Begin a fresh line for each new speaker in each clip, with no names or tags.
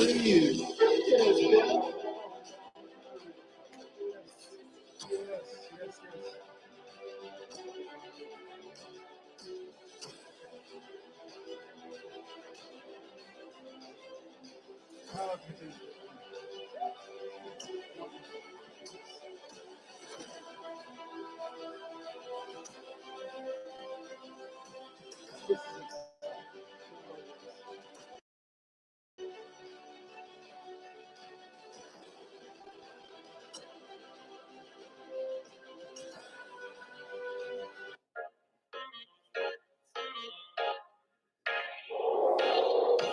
to you.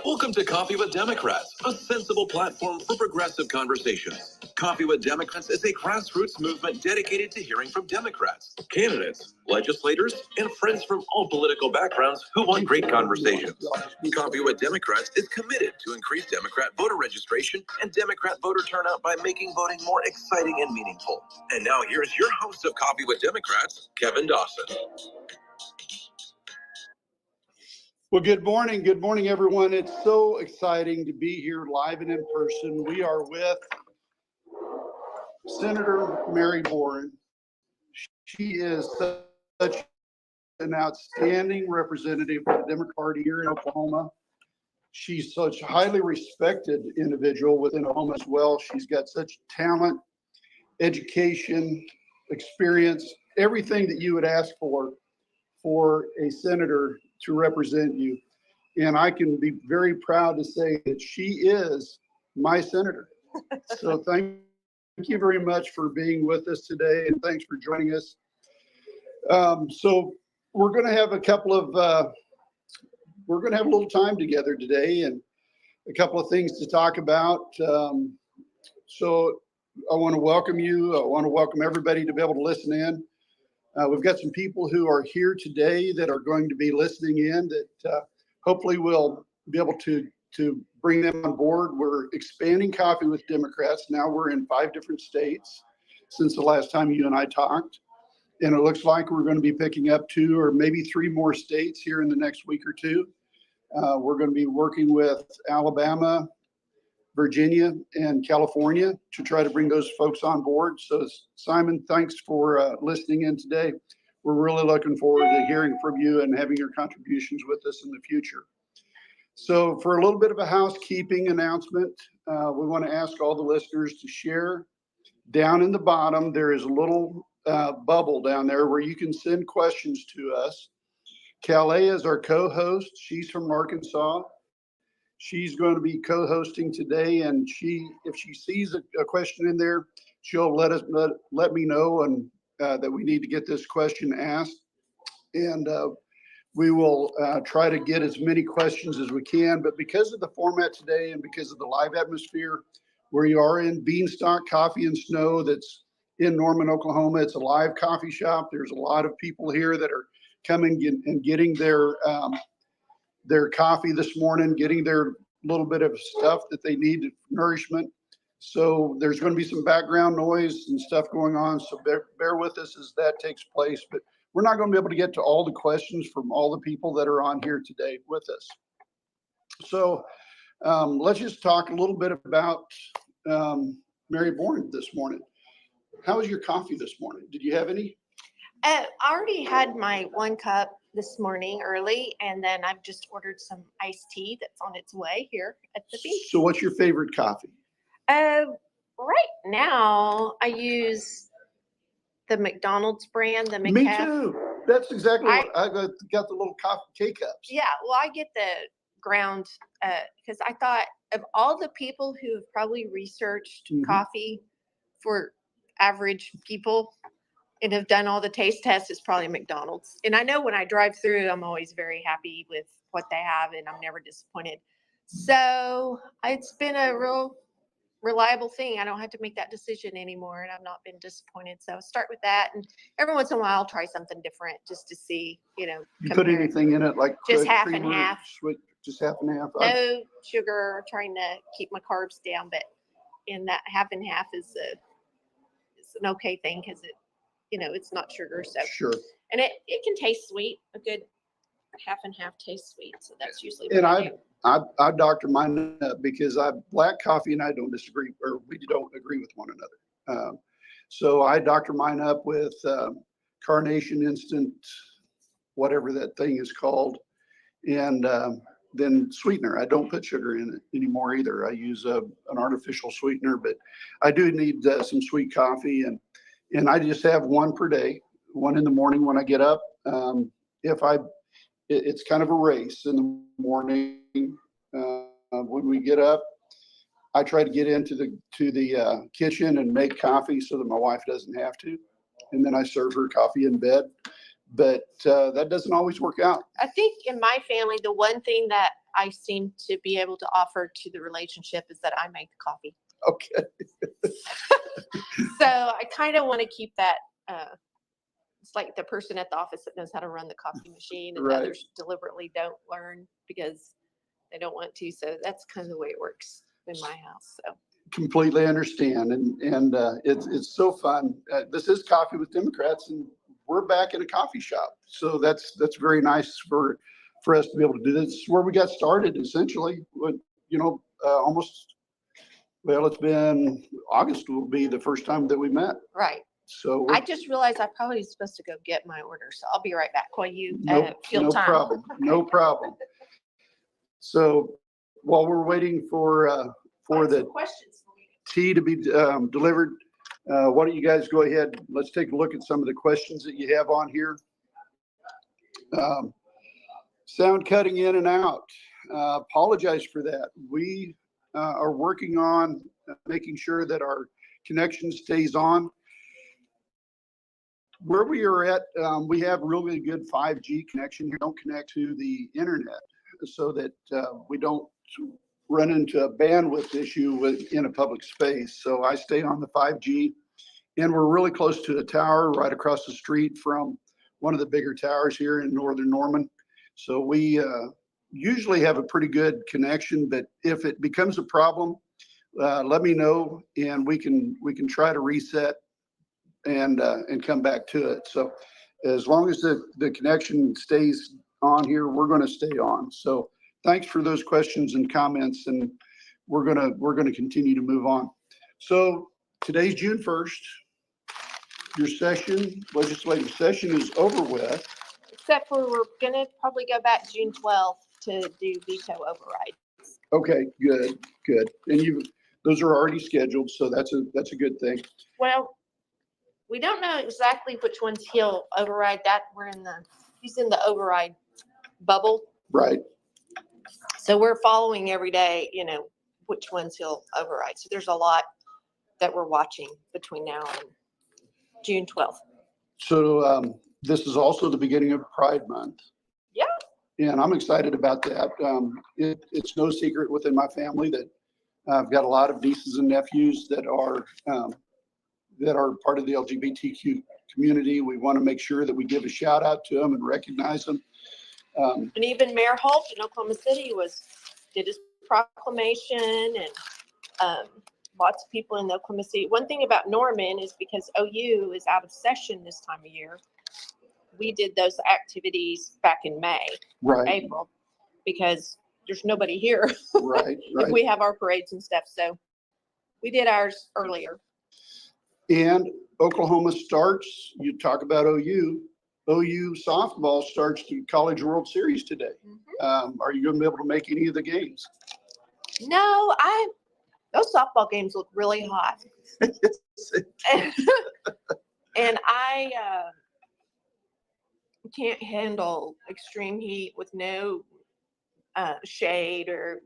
Welcome to Coffee with Democrats, a sensible platform for progressive conversations. Coffee with Democrats is a grassroots movement dedicated to hearing from Democrats, candidates, legislators, and friends from all political backgrounds who want great conversations. Coffee with Democrats is committed to increase Democrat voter registration and Democrat voter turnout by making voting more exciting and meaningful. And now here's your host of Coffee with Democrats, Kevin Dawson.
Well, good morning. Good morning, everyone. It's so exciting to be here live and in person. We are with Senator Mary Boren. She is such an outstanding representative for the Democratic Party here in Oklahoma. She's such a highly respected individual within Oklahoma as well. She's got such talent, education, experience, everything that you would ask for a senator to represent you. And I can be very proud to say that she is my senator. So thank you very much for being with us today, and thanks for joining us. So we're going to have a couple of, we're going to have a little time together today and a couple of things to talk about. So I want to welcome you. I want to welcome everybody to be able to listen in. We've got some people who are here today that are going to be listening in that hopefully we'll be able to bring them on board. We're expanding Coffee with Democrats. Now we're in 5 different states since the last time you and I talked. And it looks like we're going to be picking up 2 or maybe 3 more states here in the next week or 2. We're going to be working with Alabama, Virginia, and California to try to bring those folks on board. So Simon, thanks for listening in today. We're really looking forward to hearing from you and having your contributions with us in the future. So for a little bit of a housekeeping announcement, we want to ask all the listeners to share. Down in the bottom, there is a little bubble down there where you can send questions to us. Calais is our co-host. She's from Arkansas. She's going to be co-hosting today, and if she sees a question in there, she'll let me know and that we need to get this question asked, and we will try to get as many questions as we can. But because of the format today and because of the live atmosphere, we are in Beanstalk Coffee and Snow that's in Norman, Oklahoma. It's a live coffee shop. There's a lot of people here that are coming and getting their coffee this morning, getting their little bit of stuff that they need for nourishment. So there's going to be some background noise and stuff going on. So bear with us as that takes place. But we're not going to be able to get to all the questions from all the people that are on here today with us. So let's just talk a little bit about Mary Boren this morning. How was your coffee this morning? Did you have any?
I already had my 1 cup this morning early, and then I've just ordered some iced tea that's on its way here at the beach.
So what's your favorite coffee?
Right now I use the McDonald's brand, the
Me
McCafe.
too. That's exactly what I got the little coffee K-cups.
Yeah, well, I get the ground because I thought of all the people who have probably researched coffee for average people and have done all the taste tests, it's probably McDonald's. And I know when I drive through, I'm always very happy with what they have, and I'm never disappointed. So it's been a real reliable thing. I don't have to make that decision anymore, and I've not been disappointed. So I'll start with that, and every once in a while I'll try something different just to see,
You put anything in it like
just half and half?
Just half and half.
No sugar, trying to keep my carbs down, but in that half and half is an okay thing because it's not sugar. So
Sure.
And it can taste sweet, a good half and half taste sweet, so that's usually
And
what I do.
I doctor mine up because black coffee and I don't disagree, or we don't agree with one another. So I doctor mine up with Carnation Instant, whatever that thing is called, and then sweetener. I don't put sugar in it anymore either. I use an artificial sweetener, but I do need some sweet coffee, and I just have one per day, one in the morning when I get up. It's kind of a race in the morning. When we get up, I try to get into the kitchen and make coffee so that my wife doesn't have to. And then I serve her coffee in bed. But that doesn't always work out.
I think in my family, the one thing that I seem to be able to offer to the relationship is that I make the coffee.
Okay.
So I kind of want to keep that. It's like the person at the office that knows how to run the coffee machine, and
Right.
others deliberately don't learn because they don't want to. So that's kind of the way it works in my house. So
Completely understand. And it's so fun. This is Coffee with Democrats, and we're back in a coffee shop. So that's very nice for us to be able to do this. This is where we got started, essentially. Almost, well, it's been August will be the first time that we met.
right.
So
I just realized I probably was supposed to go get my order, so I'll be right back while you
no
fill time.
problem. No problem. So while we're waiting for
Find
the
some questions for me.
tea to be delivered, why don't you guys go ahead? Let's take a look at some of the questions that you have on here. Sound cutting in and out. Apologize for that. We are working on making sure that our connection stays on. Where we are at, we have really good 5G connection here. Don't connect to the internet so that we don't run into a bandwidth issue in a public space. So I stay on the 5G, and we're really close to a tower right across the street from one of the bigger towers here in northern Norman. So we usually have a pretty good connection, but if it becomes a problem, let me know, and we can try to reset and come back to it. So as long as the connection stays on here, we're going to stay on. So thanks for those questions and comments, and we're gonna continue to move on. So today's June 1st. Your legislative session is over with.
Except for we're gonna probably go back June 12th to do veto override.
Okay, good. And those are already scheduled, so that's a good thing.
Well, we don't know exactly which ones he'll override. That he's in the override bubble.
Right.
So we're following every day, which ones he'll override. So there's a lot that we're watching between now and June 12th.
So this is also the beginning of Pride Month.
Yeah.
And I'm excited about that. It's no secret within my family that I've got a lot of nieces and nephews that are part of the LGBTQ community. We want to make sure that we give a shout out to them and recognize them.
And even Mayor Holt in Oklahoma City did his proclamation, and lots of people in Oklahoma City. One thing about Norman is because OU is out of session this time of year, we did those activities back in
Right.
April, because there's nobody here.
Right.
If we have our parades and stuff. So we did ours earlier.
And Oklahoma starts, you talk about OU softball starts the College World Series today.
Mm-hmm.
Are you going to be able to make any of the games?
No, those softball games look really hot. And I can't handle extreme heat with no shade, or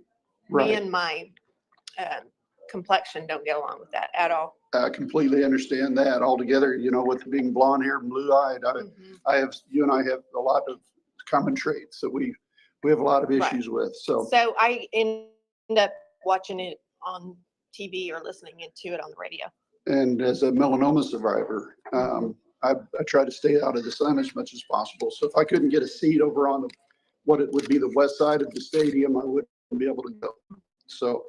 Right.
me and my complexion don't get along with that at all.
I completely understand that altogether. With being blonde hair and blue eyed, you and I have a lot of common traits that we have a lot of issues with. So
I end up watching it on TV or listening to it on the radio.
And as a melanoma survivor, I try to stay out of the sun as much as possible. So if I couldn't get a seat over on what it would be the west side of the stadium, I wouldn't be able to go. So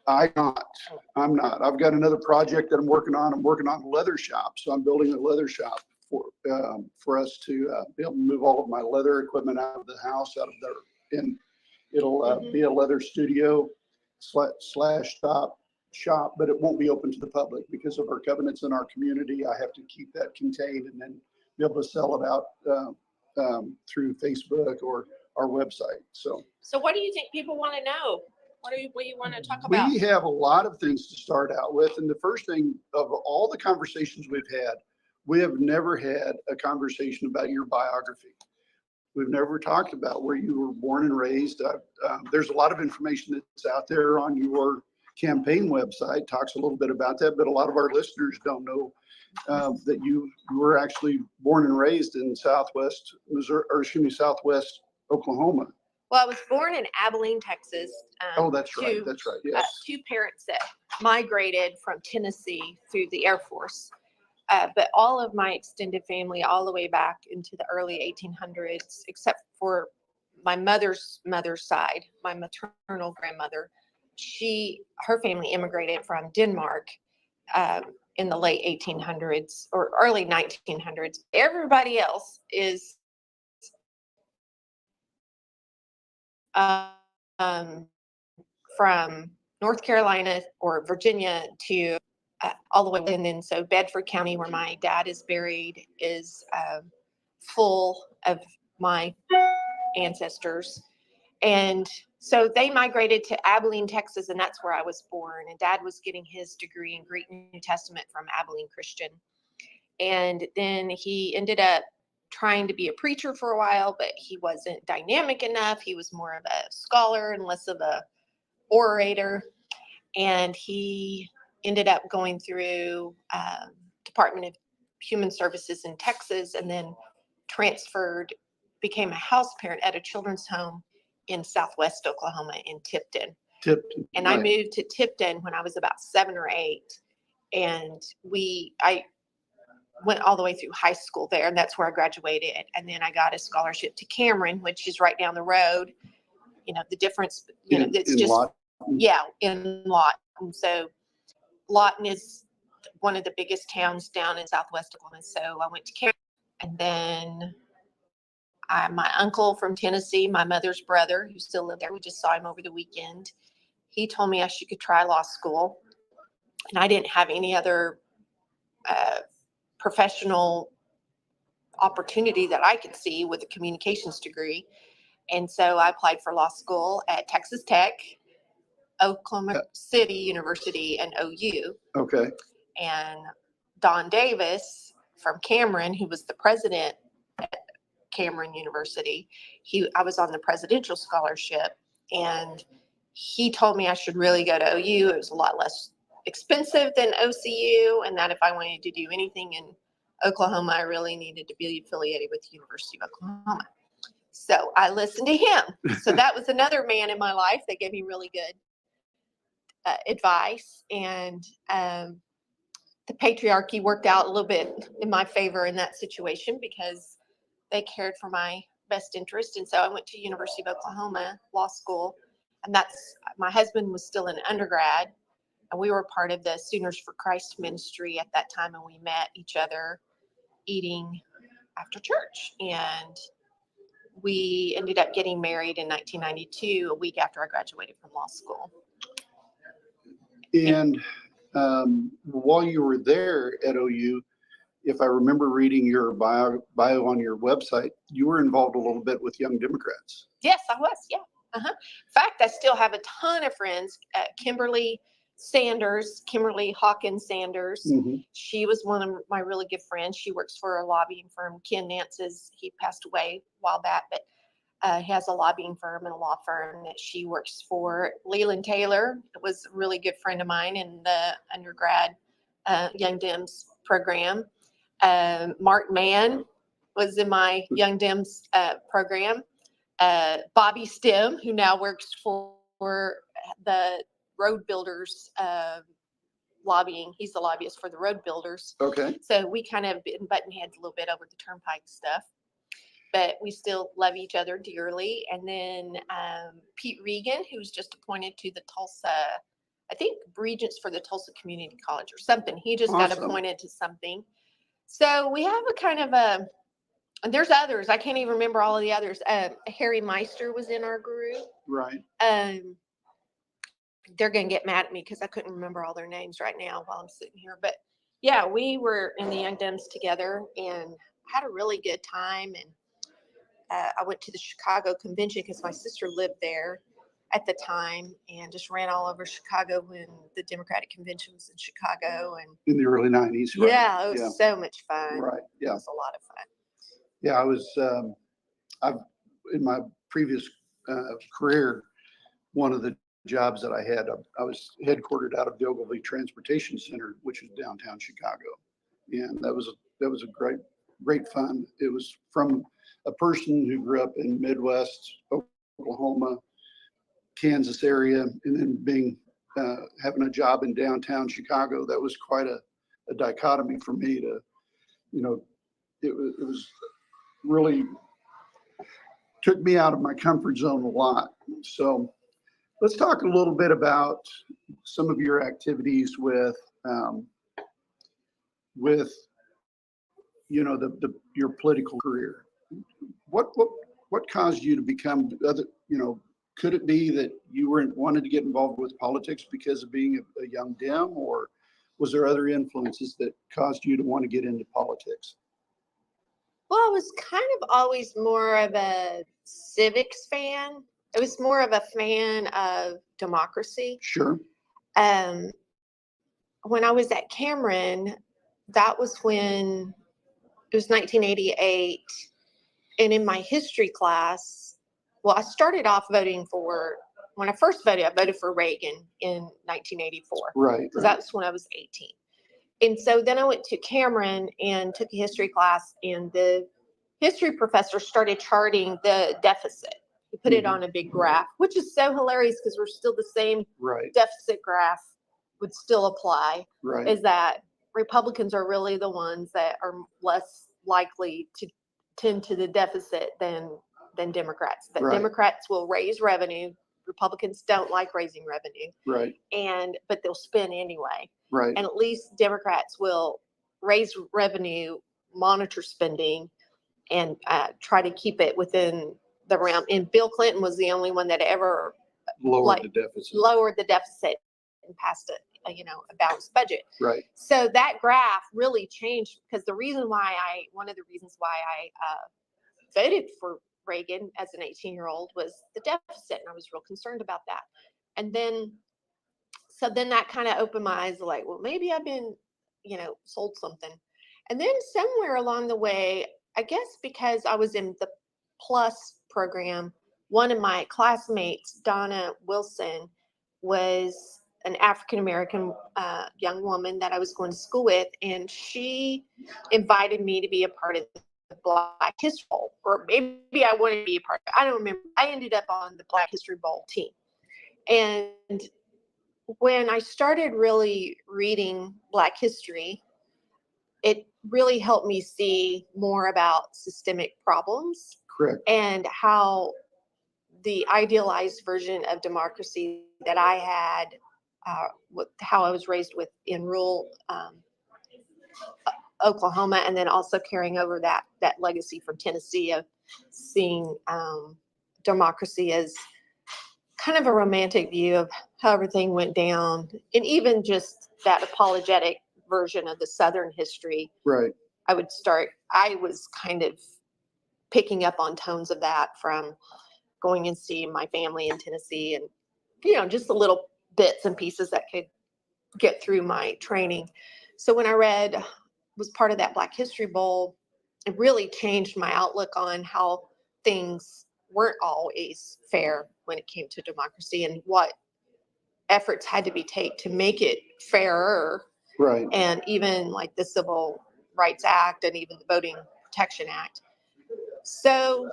I'm not. I've got another project that I'm working on. I'm working on a leather shop. So I'm building a leather shop for us to be able to move all of my leather equipment out of the house, out of there. And it'll be a leather studio slash shop, but it won't be open to the public because of our covenants in our community. I have to keep that contained and then be able to sell it out through Facebook or our website. So
what do you think people want to know? What do you want to talk about?
we have a lot of things to start out with. And the first thing of all the conversations we've had, we have never had a conversation about your biography. We've never talked about where you were born and raised. There's a lot of information that's out there on your campaign website, talks a little bit about that, but a lot of our listeners don't know that you were actually born and raised in Southwest Missouri, or excuse me, Southwest Oklahoma.
Well, I was born in Abilene, Texas.
Oh, that's right. That's right. Yes.
Two parents that migrated from Tennessee through the Air Force. But all of my extended family, all the way back into the early 1800s, except for my mother's side, my maternal grandmother, her family immigrated from Denmark in the late 1800s or early 1900s. Everybody else is from North Carolina or Virginia to all the way. And then so Bedford County, where my dad is buried, is full of my ancestors. And so they migrated to Abilene, Texas, and that's where I was born. And Dad was getting his degree in Greek New Testament from Abilene Christian. And then he ended up trying to be a preacher for a while, but he wasn't dynamic enough. He was more of a scholar and less of a orator. And he ended up going through Department of Human Services in Texas, and then transferred, became a house parent at a children's home in Southwest Oklahoma in Tipton. And right. I moved to Tipton when I was about 7 or 8. And I went all the way through high school there, and that's where I graduated. And then I got a scholarship to Cameron, which is right down the road. You know, the difference, it's just, Lawton. Yeah, in Lawton. So Lawton is one of the biggest towns down in Southwest Oklahoma. So I went to Cameron, and then my uncle from Tennessee, my mother's brother, who still lived there, we just saw him over the weekend. He told me I could try law school, and I didn't have any other professional opportunity that I could see with a communications degree. And so I applied for law school at Texas Tech, Oklahoma City University, and OU.
Okay.
And Don Davis from Cameron, who was the president at Cameron University, I was on the presidential scholarship, and he told me I should really go to OU. It was a lot less expensive than OCU, and that if I wanted to do anything in Oklahoma, I really needed to be affiliated with the University of Oklahoma. So I listened to him. So that was another man in my life that gave me really good advice. And the patriarchy worked out a little bit in my favor in that situation because they cared for my best interest. And so I went to University of Oklahoma Law School, and my husband was still an undergrad, and we were part of the Sooners for Christ ministry at that time, and we met each other eating after church. And we ended up getting married in 1992, a week after I graduated from law school.
And while you were there at OU, if I remember reading your bio on your website, you were involved a little bit with Young Democrats.
Yes, I was. Yeah. In fact, I still have a ton of friends. Kimberly Hawkins Sanders. Mm-hmm. She was one of my really good friends. She works for a lobbying firm. Ken Nance's, he passed away a while back, but he has a lobbying firm and a law firm that she works for. Leland Taylor was a really good friend of mine in the undergrad Young Dems program. Mark Mann was in my Young Dems program. Bobby Stem, who now works for the road builders lobbying. He's the lobbyist for the road builders.
Okay.
So we kind of been button heads a little bit over the turnpike stuff, but we still love each other dearly. And then Pete Regan, who's just appointed to the Tulsa, I think Regents for the Tulsa Community College or something. He just got appointed to something. So we have a kind of a, and there's others. I can't even remember all of the others. Harry Meister was in our group.
Right.
They're going to get mad at me because I couldn't remember all their names right now while I'm sitting here. But yeah, we were in the Young Dems together and had a really good time. And I went to the Chicago convention because my sister lived there at the time and just ran all over Chicago when the Democratic convention was in Chicago. And
In the early 90s. Right?
yeah, it was so much fun.
Right.
It
Yeah.
was a lot of fun.
Yeah. I was, I've, in my previous career, one of the jobs that I had, I was headquartered out of the Ogilvy Transportation Center, which is downtown Chicago. And that was a great fun. It was from a person who grew up in Midwest Oklahoma, Kansas area, and then having a job in downtown Chicago. That was quite a dichotomy for me to, it was really took me out of my comfort zone a lot. So let's talk a little bit about some of your activities with your political career. What caused you to become could it be that you wanted to get involved with politics because of being a young Dem, or was there other influences that caused you to want to get into politics?
Well, I was kind of always more of a civics fan. I was more of a fan of democracy.
Sure.
When I was at Cameron, that was when it was 1988. And in my history class, well, I started off voting when I first voted, I voted for Reagan in 1984.
Right.
Because that's when I was 18. And so then I went to Cameron and took a history class, and the history professor started charting the deficit. He put it on a big graph, which is so hilarious because we're still the same deficit graph would still apply.
Right.
Is that Republicans are really the ones that are less likely to tend to the deficit than Democrats. That Democrats will raise revenue. Republicans don't like raising revenue.
Right.
But they'll spend anyway.
Right.
And at least Democrats will raise revenue, monitor spending, and try to keep it within the realm. And Bill Clinton was the only one that ever
lowered the deficit
and passed a balanced budget.
Right.
So that graph really changed because one of the reasons why I voted for Reagan as an 18-year-old was the deficit, and I was real concerned about that. And then that kind of opened my eyes, like, well, maybe I've been, sold something. And then somewhere along the way, I guess because I was in the Plus program, one of my classmates, Donna Wilson, was an African-American young woman that I was going to school with, and she invited me to be a part of the Black History Bowl, or maybe I wanted to be a part of it. I don't remember. I ended up on the Black History Bowl team. And when I started really reading Black history, it really helped me see more about systemic problems.
Correct.
And how the idealized version of democracy that I had, how I was raised in rural Oklahoma, and then also carrying over that legacy from Tennessee of seeing democracy as kind of a romantic view of how everything went down, and even just that apologetic version of the Southern history.
Right.
I was kind of picking up on tones of that from going and seeing my family in Tennessee, and just the little bits and pieces that could get through my training. So when I was part of that Black History Bowl, it really changed my outlook on how things weren't always fair when it came to democracy, and what efforts had to be taken to make it fairer.
Right.
And even like the Civil Rights Act and even the Voting Protection Act. So,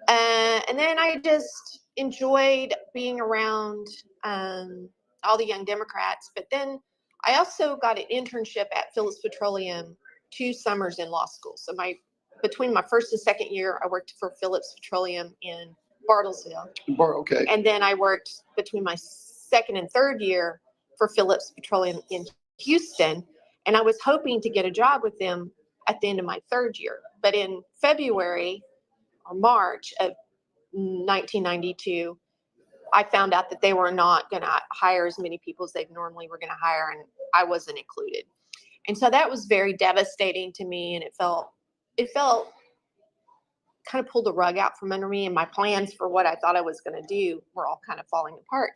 and then I just enjoyed being around all the young Democrats. But then I also got an internship at Phillips Petroleum 2 summers in law school. So between my first and second year, I worked for Phillips Petroleum in Bartlesville.
Okay.
And then I worked between my second and third year for Phillips Petroleum in Houston. And I was hoping to get a job with them at the end of my third year. But in February or March of 1992, I found out that they were not going to hire as many people as they normally were going to hire, and I wasn't included. And so that was very devastating to me, and it felt kind of pulled the rug out from under me, and my plans for what I thought I was going to do were all kind of falling apart.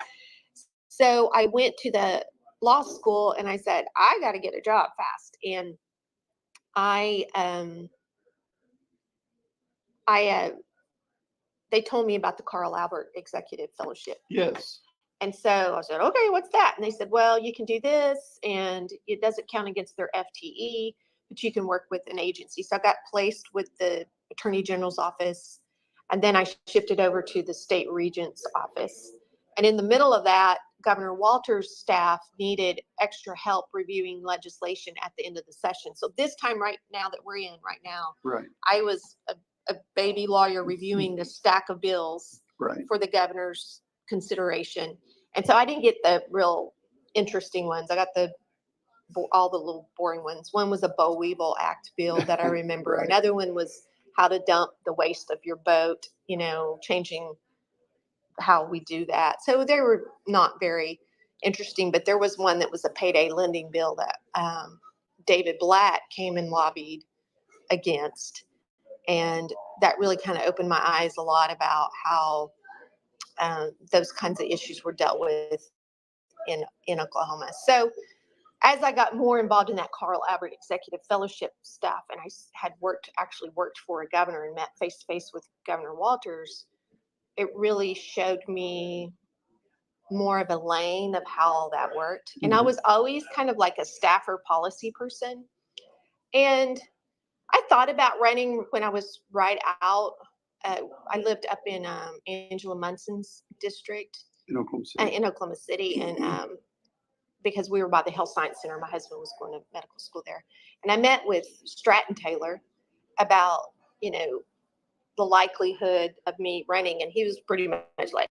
So I went to the law school and I said, I got to get a job fast. And they told me about the Carl Albert Executive Fellowship.
Yes.
And so I said, okay, what's that? And they said, well, you can do this, and it doesn't count against their FTE, but you can work with an agency. So I got placed with the Attorney General's office, and then I shifted over to the state regent's office. And in the middle of that, Governor Walter's staff needed extra help reviewing legislation at the end of the session. So this time right now that we're in right now,
Right.
I was a baby lawyer reviewing the stack of bills
Right.
for the governor's consideration. And so I didn't get the real interesting ones. I got all the little boring ones. One was a Boll Weevil Act bill that I remember.
Right.
Another one was how to dump the waste of your boat, changing how we do that. So they were not very interesting, but there was one that was a payday lending bill that David Blatt came and lobbied against. And that really kind of opened my eyes a lot about how those kinds of issues were dealt with in Oklahoma. So as I got more involved in that Carl Albert Executive Fellowship stuff, and I had actually worked for a governor and met face to face with Governor Walters, it really showed me more of a lane of how all that worked. And I was always kind of like a staffer policy person. And I thought about running when I was right out. I lived up in Angela Munson's district
In Oklahoma City.
And because we were by the Health Science Center, my husband was going to medical school there. And I met with Stratton Taylor about, the likelihood of me running. And he was pretty much like,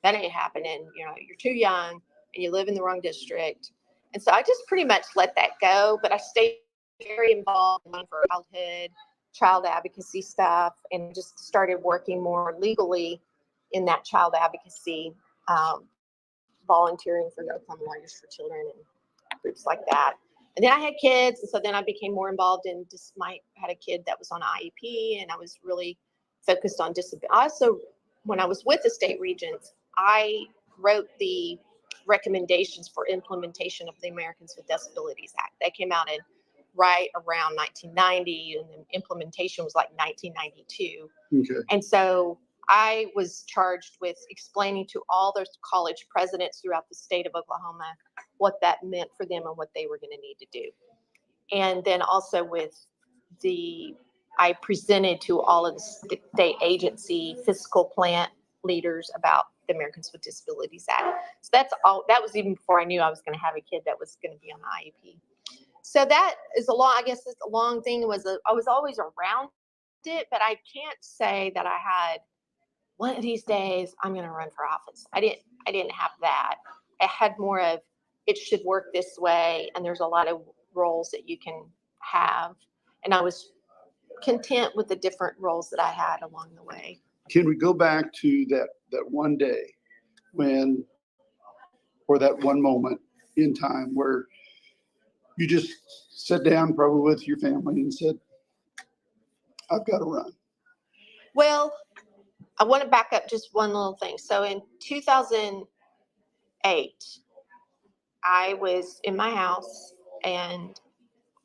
that ain't happening. You're too young and you live in the wrong district. And so I just pretty much let that go. But I stayed very involved in for childhood, child advocacy stuff, and just started working more legally in that child advocacy, volunteering for the Oklahoma Lawyers for Children and groups like that. And then I had kids, and so then I became more involved in had a kid that was on IEP, and I was really focused on disability. Also, when I was with the state regents, I wrote the recommendations for implementation of the Americans with Disabilities Act. That came out in right around 1990, and the implementation was like 1992.
Okay.
And so I was charged with explaining to all those college presidents throughout the state of Oklahoma what that meant for them and what they were going to need to do. And then also I presented to all of the state agency fiscal plant leaders about the Americans with Disabilities Act. So that was even before I knew I was going to have a kid that was going to be on the IEP. So that is it's a long thing. I was always around it, but I can't say that I had one of these days I'm going to run for office. I didn't have that. I had more of, it should work this way, and there's a lot of roles that you can have, and I was content with the different roles that I had along the way.
Can we go back to that one day or that one moment in time where you just sat down probably with your family and said, I've got to run?
Well, I want to back up just one little thing. So in 2008, I was in my house, and it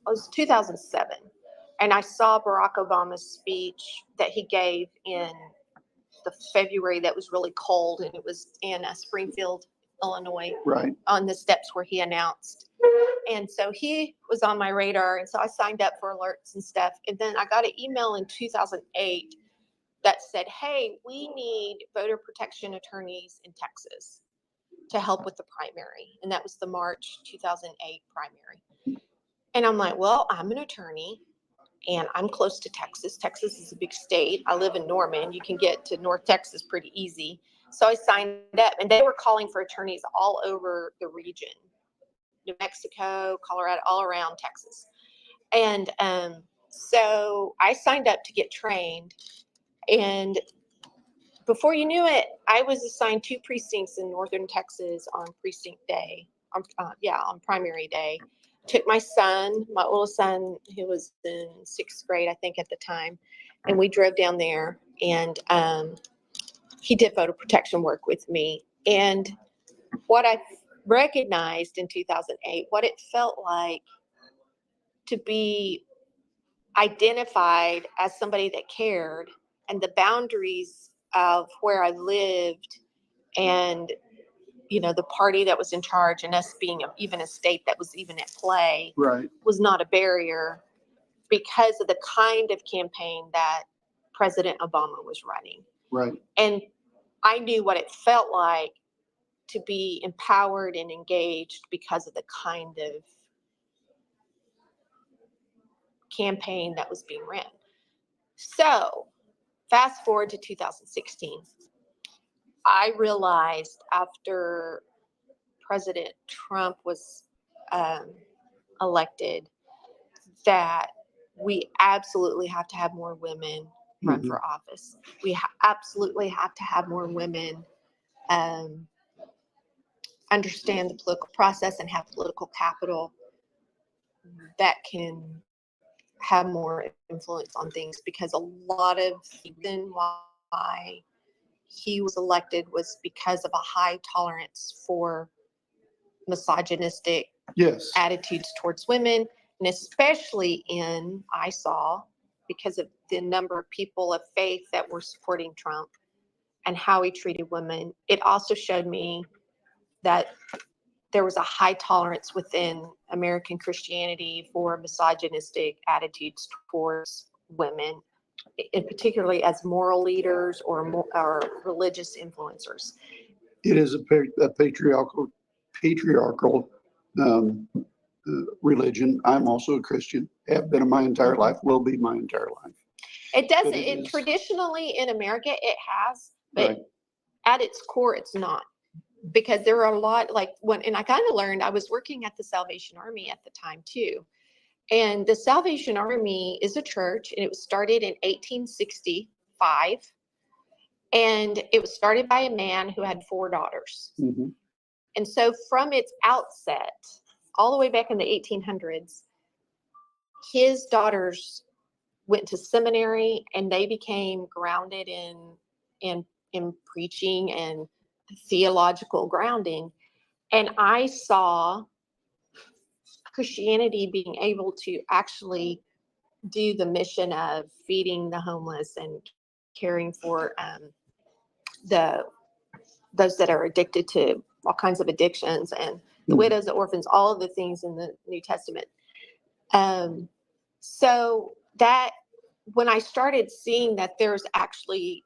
was 2007, and I saw Barack Obama's speech that he gave in the February that was really cold, and it was in Springfield, Illinois,
Right.
on the steps where he announced. And so he was on my radar, and so I signed up for alerts and stuff. And then I got an email in 2008 that said, hey, we need voter protection attorneys in Texas to help with the primary. And that was the March 2008 primary. And I'm like, well, I'm an attorney and I'm close to Texas. Texas is a big state. I live in Norman. You can get to North Texas pretty easy. So I signed up, and they were calling for attorneys all over the region, New Mexico, Colorado, all around Texas. And so I signed up to get trained. And before you knew it, I was assigned 2 precincts in northern Texas on precinct day, on primary day. Took my son, my oldest son, who was in 6th grade, I think at the time, and we drove down there, and he did photo protection work with me. And what I recognized in 2008, what it felt like to be identified as somebody that cared, and the boundaries of where I lived, and the party that was in charge, and us being even a state that was even at play,
Right.
was not a barrier because of the kind of campaign that President Obama was running.
Right.
And I knew what it felt like to be empowered and engaged because of the kind of campaign that was being ran. So fast forward to 2016. I realized after President Trump was elected that we absolutely have to have more women run for office. We absolutely have to have more women understand the political process and have political capital that can have more influence on things, because a lot of the reason why he was elected was because of a high tolerance for misogynistic
Yes.
attitudes towards women, and especially I saw, because of the number of people of faith that were supporting Trump and how he treated women. It also showed me that there was a high tolerance within American Christianity for misogynistic attitudes towards women, and particularly as moral leaders or religious influencers.
It is a patriarchal religion. I'm also a Christian. Have been in my entire life. Will be my entire life.
It doesn't.
But it is.
Traditionally in America, it has, but
Right.
at its core, it's not. Because there are a lot, and I kind of learned, I was working at the Salvation Army at the time too. And the Salvation Army is a church, and it was started in 1865. And it was started by a man who had 4 daughters.
Mm-hmm.
And so from its outset, all the way back in the 1800s, his daughters went to seminary, and they became grounded in preaching and theological grounding. And I saw Christianity being able to actually do the mission of feeding the homeless and caring for those that are addicted to all kinds of addictions, and the widows, the orphans, all of the things in the New Testament. So that when I started seeing that there's actually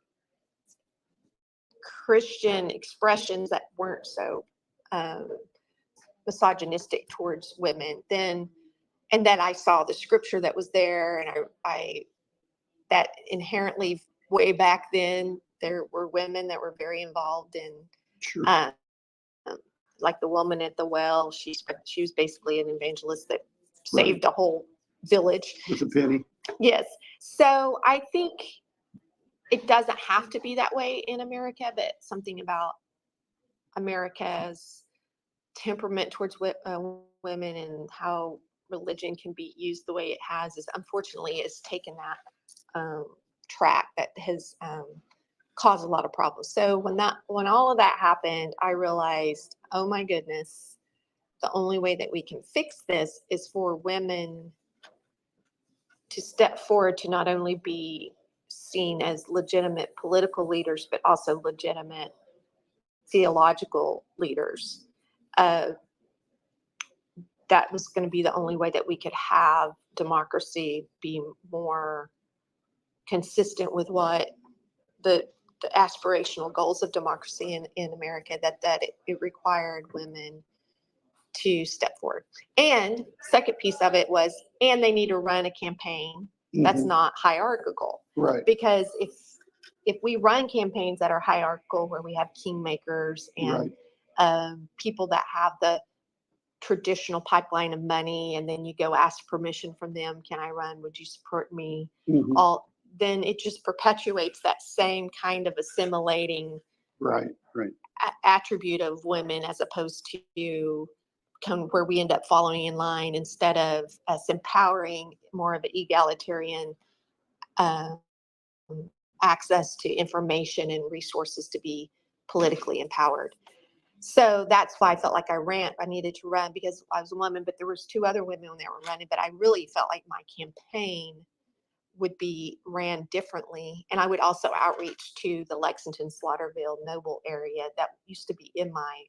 Christian expressions that weren't so misogynistic towards women, and that I saw the scripture that was there, and I that inherently way back then there were women that were very involved in,
Sure.
like the woman at the well. She was basically an evangelist that
Right.
saved a whole village
With a penny.
Yes. So I think it doesn't have to be that way in America, but something about America's temperament towards women and how religion can be used the way it has is unfortunately has taken that track that has caused a lot of problems. So when all of that happened, I realized, oh my goodness, the only way that we can fix this is for women to step forward to not only be seen as legitimate political leaders, but also legitimate theological leaders. That was going to be the only way that we could have democracy be more consistent with what the aspirational goals of democracy in America, that it required women to step forward. And second piece of it was, and they need to run a campaign that's not hierarchical.
Right.
Because if we run campaigns that are hierarchical, where we have kingmakers and people that have the traditional pipeline of money, and then you go ask permission from them. Can I run? Would you support me?
Mhm.
Then it just perpetuates that same kind of assimilating
Right.
attribute of women, as opposed to where we end up following in line instead of us empowering more of an egalitarian um, access to information and resources to be politically empowered. So that's why I felt like I needed to run, because I was a woman, but there was 2 other women that were running, but I really felt like my campaign would be ran differently. And I would also outreach to the Lexington, Slaughterville, Noble area that used to be in my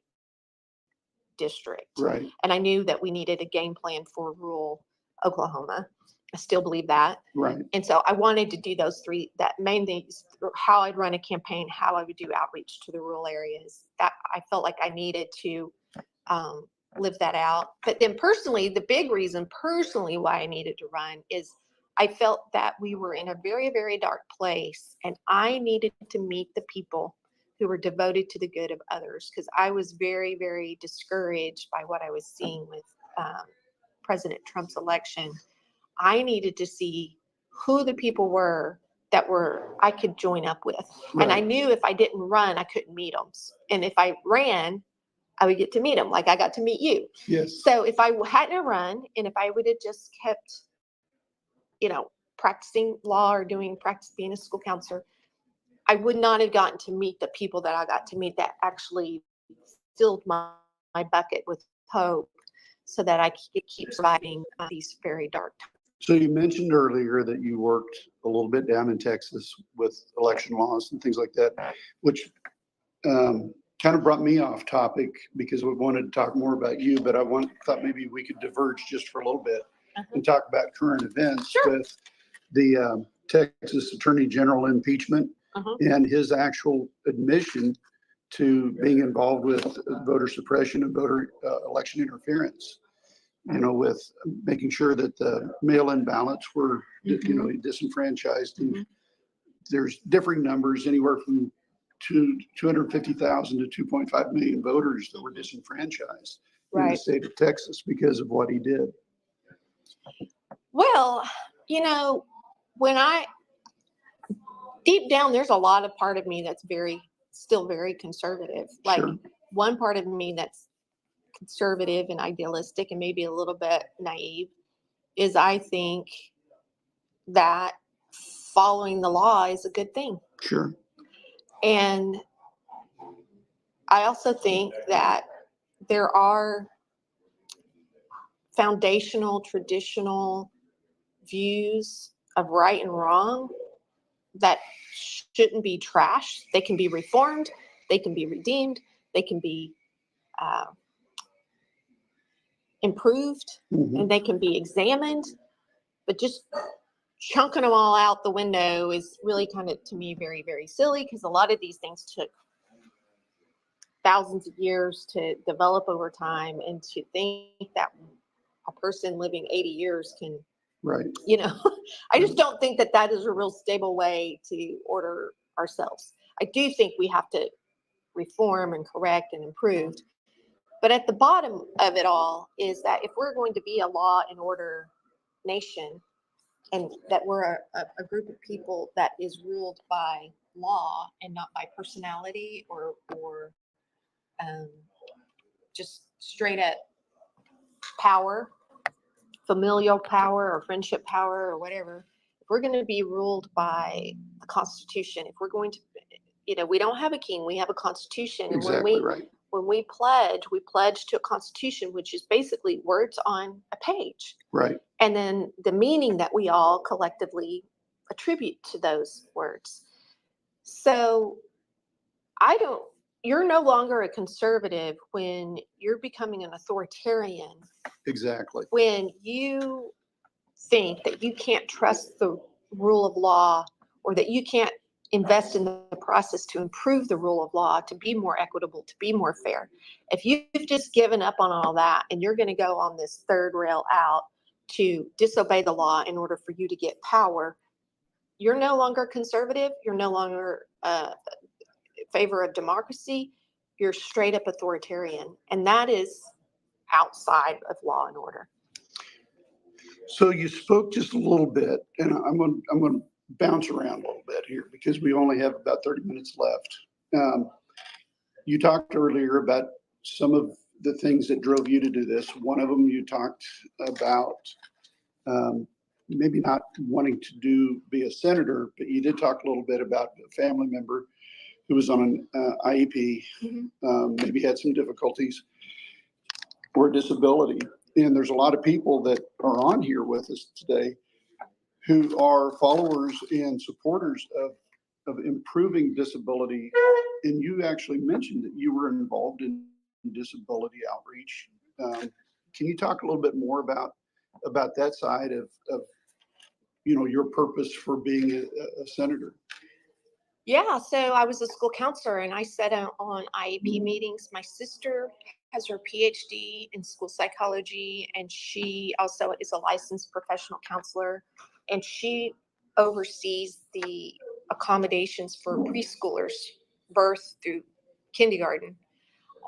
district.
Right.
And I knew that we needed a game plan for rural Oklahoma. I still believe that.
Right.
And so I wanted to do those 3, that main things, how I'd run a campaign, how I would do outreach to the rural areas. That I felt like I needed to live that out. But then personally, the big reason personally why I needed to run is I felt that we were in a very, very dark place, and I needed to meet the people who were devoted to the good of others, because I was very, very discouraged by what I was seeing with President Trump's election. I needed to see who the people were that I could join up with.
Right.
And I knew if I didn't run, I couldn't meet them. And if I ran, I would get to meet them, like I got to meet you.
Yes.
So if I hadn't run, and if I would have just kept, practicing law or being a school counselor, I would not have gotten to meet the people that I got to meet that actually filled my bucket with hope, so that I could keep surviving these very dark times.
So you mentioned earlier that you worked a little bit down in Texas with election laws and things like that, which kind of brought me off topic because we wanted to talk more about you, but thought maybe we could diverge just for a little bit and talk about current events.
Sure.
With the Texas Attorney General impeachment and his actual admission to being involved with voter suppression and voter election interference. With making sure that the mail-in ballots were, disenfranchised. And there's differing numbers, anywhere from 250,000 to 2.5 million voters that were disenfranchised in the state of Texas because of what he did.
Well, deep down, there's a lot of part of me that's still very conservative. Like
Sure.
one part of me that's conservative and idealistic and maybe a little bit naive is I think that following the law is a good thing.
Sure.
And I also think that there are foundational, traditional views of right and wrong that shouldn't be trashed. They can be reformed, they can be redeemed, they can be improved, and they can be examined, but just chunking them all out the window is really kind of, to me, very, very silly, because a lot of these things took thousands of years to develop over time, and to think that a person living 80 years can,
Right.
I just don't think that is a real stable way to order ourselves. I do think we have to reform and correct and improve. But at the bottom of it all is that if we're going to be a law and order nation, and that we're a group of people that is ruled by law and not by personality or just straight up power, familial power or friendship power or whatever, if we're going to be ruled by the Constitution, if we're going to, we don't have a king, we have a Constitution.
Exactly.
And
Right.
when we pledge to a Constitution, which is basically words on a page.
Right.
And then the meaning that we all collectively attribute to those words. So you're no longer a conservative when you're becoming an authoritarian.
Exactly.
When you think that you can't trust the rule of law, or that you can't invest in the process to improve the rule of law, to be more equitable, to be more fair. If you've just given up on all that and you're going to go on this third rail out to disobey the law in order for you to get power, you're no longer conservative. You're no longer in favor of democracy. You're straight up authoritarian. And that is outside of law and order.
So you spoke just a little bit, and I'm going to bounce around a little bit here because we only have about 30 minutes left. You talked earlier about some of the things that drove you to do this. One of them you talked about maybe not wanting to be a senator, but you did talk a little bit about a family member who was on an IEP, maybe had some difficulties or disability. And there's a lot of people that are on here with us today who are followers and supporters of improving disability. And you actually mentioned that you were involved in disability outreach. Can you talk a little bit more about that side of your purpose for being a senator?
Yeah, so I was a school counselor and I sat on IEP meetings. My sister has her PhD in school psychology, and she also is a licensed professional counselor, and she oversees the accommodations for preschoolers, birth through kindergarten,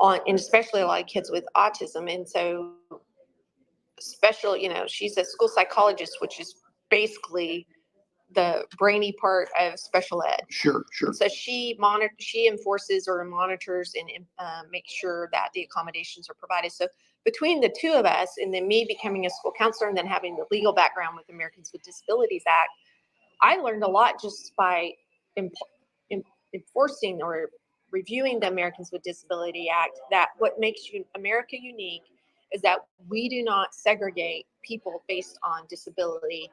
and especially a lot of kids with autism. And so special, she's a school psychologist, which is basically the brainy part of special ed.
Sure.
So she enforces or monitors and makes sure that the accommodations are provided. So between the two of us, and then me becoming a school counselor and then having the legal background with Americans with Disabilities Act, I learned a lot just by enforcing or reviewing the Americans with Disability Act, that what makes America unique is that we do not segregate people based on disability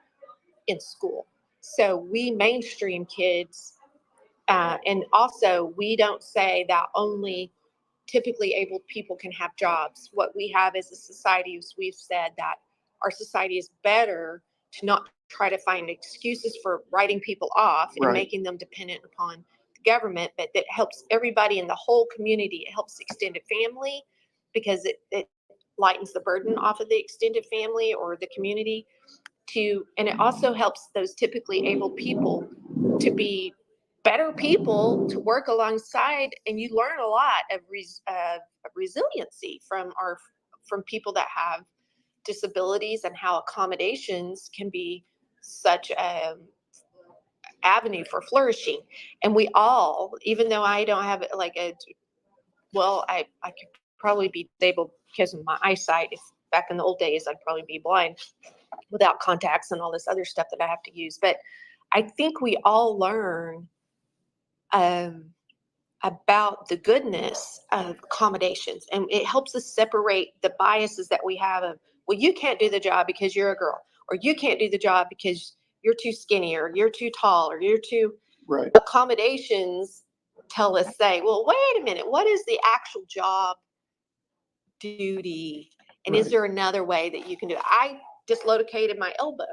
in school. So we mainstream kids, and also we don't say that only typically abled people can have jobs. What we have as a society is we've said that our society is better to not try to find excuses for writing people off and making them dependent upon the government, but that helps everybody in the whole community. It helps extended family because it lightens the burden off of the extended family or the community. And it also helps those typically able people to be better people to work alongside, and you learn a lot of resiliency from people that have disabilities, and how accommodations can be such an avenue for flourishing. And we all, even though I don't have I could probably be disabled because of my eyesight. If back in the old days, I'd probably be blind without contacts and all this other stuff that I have to use. But I think we all learn about the goodness of accommodations, and it helps us separate the biases that we have of, well, you can't do the job because you're a girl, or you can't do the job because you're too skinny, or you're too tall, or you're too
right.
Accommodations say, well, wait a minute, what is the actual job duty? And is there another way that you can do it? I dislocated my elbow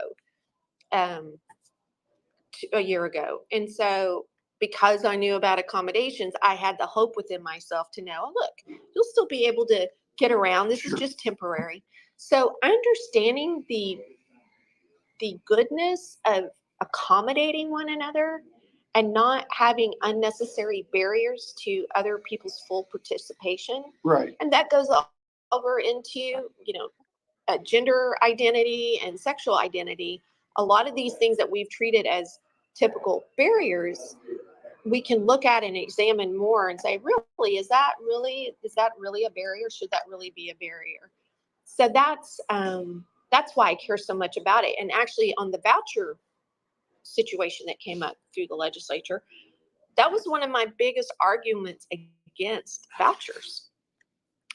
a year ago. And so because I knew about accommodations, I had the hope within myself to know, oh, look, you'll still be able to get around. This is just temporary. So understanding the goodness of accommodating one another and not having unnecessary barriers to other people's full participation.
Right.
And that goes over into, gender identity and sexual identity. A lot of these things that we've treated as typical barriers, we can look at and examine more and say, really, is that really a barrier? Should that really be a barrier? So that's why I care so much about it. And actually on the voucher situation that came up through the legislature, that was one of my biggest arguments against vouchers,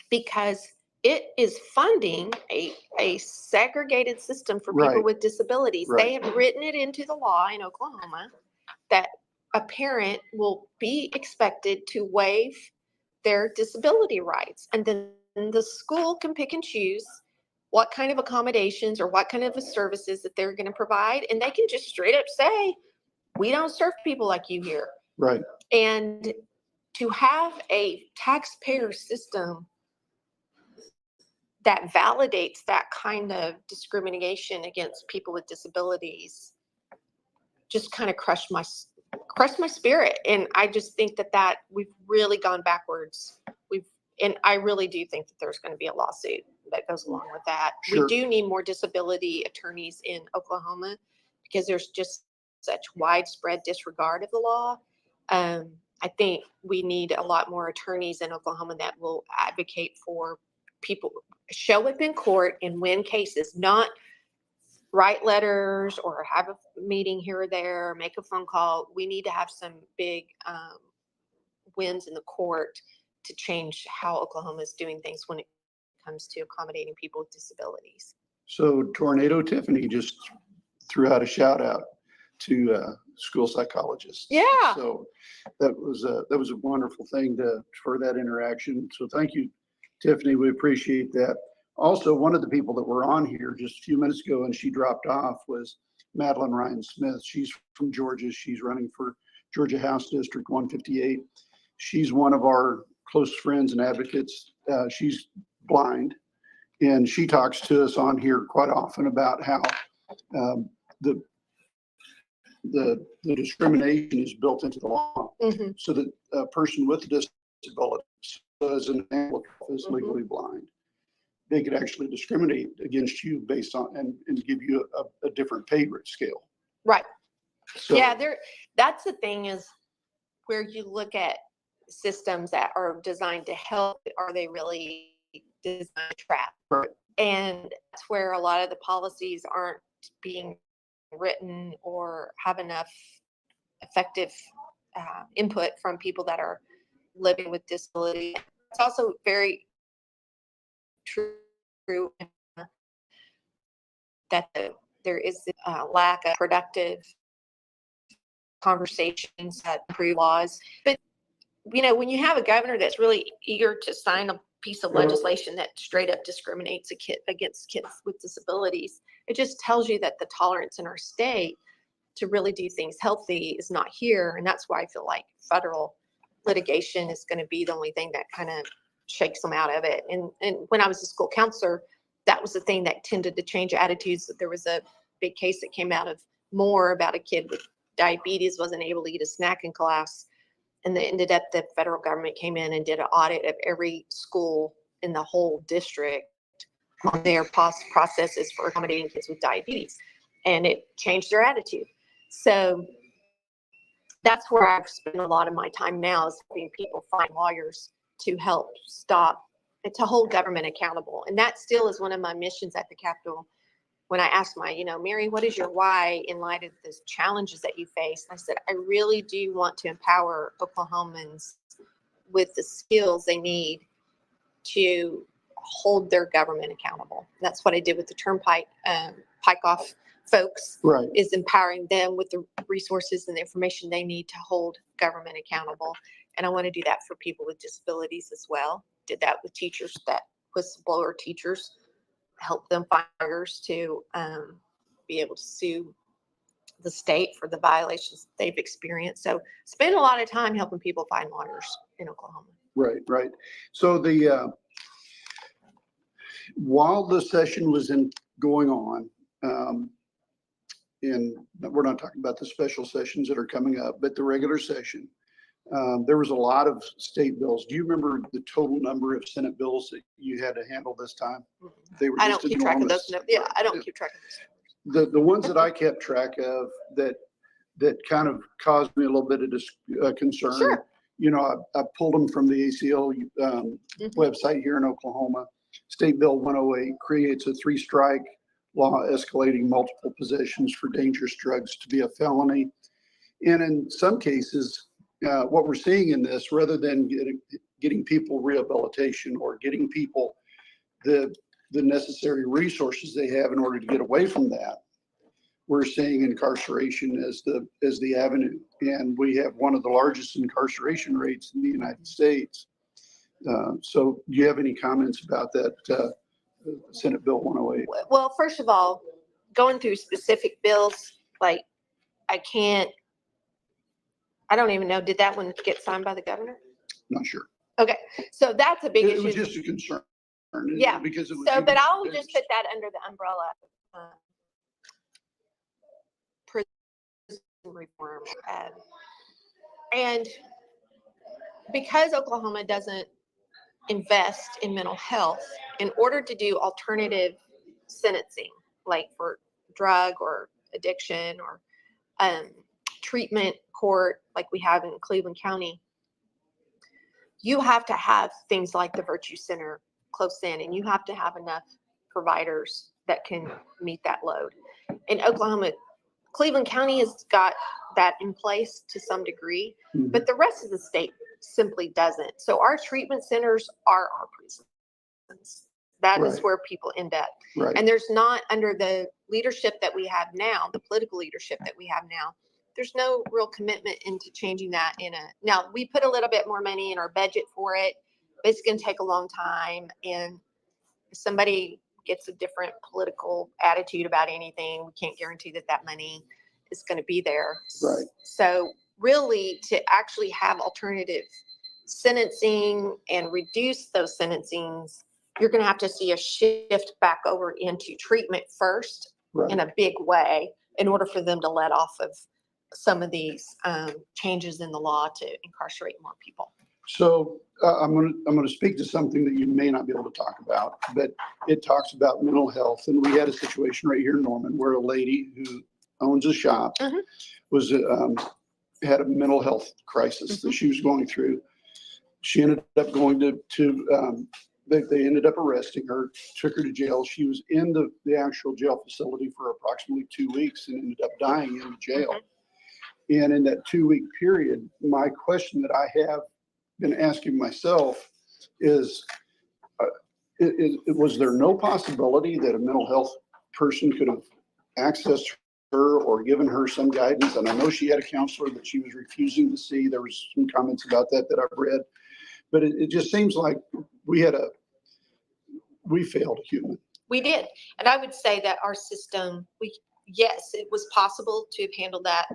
because it is funding a segregated system for people with disabilities. They have written it into the law in Oklahoma that a parent will be expected to waive their disability rights. And then the school can pick and choose what kind of accommodations or what kind of services that they're going to provide. And they can just straight up say, we don't serve people like you here.
Right.
And to have a taxpayer system that validates that kind of discrimination against people with disabilities just kind of crushed my spirit. And I just think that we've really gone backwards. And I really do think that there's going to be a lawsuit that goes along with that.
Sure.
We do need more disability attorneys in Oklahoma because there's just such widespread disregard of the law. I think we need a lot more attorneys in Oklahoma that will advocate for people, show up in court and win cases, not write letters or have a meeting here or there, or make a phone call. We need to have some big wins in the court to change how Oklahoma is doing things when it comes to accommodating people with disabilities.
So Tornado Tiffany just threw out a shout out to school psychologists.
Yeah.
So that was a wonderful thing for that interaction. So thank you, Tiffany. We appreciate that. Also, one of the people that were on here just a few minutes ago and she dropped off was Madeline Ryan Smith. She's from Georgia. She's running for Georgia House District 158. She's one of our close friends and advocates. She's blind, and she talks to us on here quite often about how the discrimination is built into the law, so that a person with a disability, so as an example, is legally blind, they could actually discriminate against you based on and give you a different pay rate scale.
Right.
So,
Yeah, that's the thing is where you look at systems that are designed to help, are they really designed to trap?
Right.
And that's where a lot of the policies aren't being written or have enough effective input from people that are living with disability. It's also very true that there is a lack of productive conversations that improve laws. But, you know, when you have a governor that's really eager to sign a piece of legislation that straight up discriminates against kids with disabilities, it just tells you that the tolerance in our state to really do things healthy is not here. And that's why I feel like federal litigation is going to be the only thing that kind of shakes them out of it. And when I was a school counselor, that was the thing that tended to change attitudes. There was a big case that came out of Moore about a kid with diabetes wasn't able to eat a snack in class. And they ended up, the federal government came in and did an audit of every school in the whole district on their processes for accommodating kids with diabetes. And it changed their attitude. So that's where I've spent a lot of my time now, is helping people find lawyers to help stop and to hold government accountable. And that still is one of my missions at the Capitol. When I asked Mary, what is your why in light of the challenges that you face? I said, I really do want to empower Oklahomans with the skills they need to hold their government accountable. That's what I did with the Turnpike, Pike Off folks,
right.
is empowering them with the resources and the information they need to hold government accountable. And I want to do that for people with disabilities as well. Did that with teachers, that whistleblower teachers, help them find lawyers to be able to sue the state for the violations they've experienced. So spend a lot of time helping people find lawyers in Oklahoma.
Right, right. So while the session was going on, and we're not talking about the special sessions that are coming up, but the regular session, there was a lot of state bills. Do you remember the total number of Senate bills that you had to handle this time? They were
I don't keep track of those. Yeah, I don't keep track of those.
The ones that I kept track of that kind of caused me a little bit of concern.
Sure.
You know, I pulled them from the ACL website here in Oklahoma. State Bill 108 creates a 3-strike law escalating multiple possessions for dangerous drugs to be a felony. And in some cases, what we're seeing in this, rather than getting people rehabilitation or getting people the necessary resources they have in order to get away from that, we're seeing incarceration as the avenue. And we have one of the largest incarceration rates in the United States. So do you have any comments about that Senate Bill 108?
Well, first of all, going through specific bills, like I don't even know, did that one get signed by the governor?
Not sure.
Okay, so that's a big issue.
It was just a concern.
Yeah.
Because it was.
So, but I'll just put that under the umbrella of prison reform. And because Oklahoma doesn't invest in mental health in order to do alternative sentencing, like for drug or addiction or treatment court, like we have in Cleveland County. You have to have things like the Virtue Center close in, and you have to have enough providers that can meet that load. In Oklahoma, Cleveland County has got that in place to some degree, but the rest of the state simply doesn't. So our treatment centers are our prisons. That is where people end up.
Right.
And there's not, under the leadership that we have now, the political leadership that we have now, there's no real commitment into changing that now we put a little bit more money in our budget for it, but it's going to take a long time. And if somebody gets a different political attitude about anything, we can't guarantee that that money is going to be there.
Right.
So really, to actually have alternative sentencing and reduce those sentencings, you're going to have to see a shift back over into treatment first in a big way in order for them to let off of some of these changes in the law to incarcerate more people.
So I'm going to speak to something that you may not be able to talk about, but it talks about mental health. And we had a situation right here in Norman where a lady who owns a shop was had a mental health crisis that she was going through. She ended up going to they ended up arresting her, took her to jail. She was in the actual jail facility for approximately 2 weeks and ended up dying in the jail. And in that 2-week period, my question that I have been asking myself is, was there no possibility that a mental health person could have accessed her or given her some guidance? And I know she had a counselor that she was refusing to see. There was some comments about that I've read, but it just seems like we failed a human.
We did. And I would say that our system, yes, it was possible to have handled that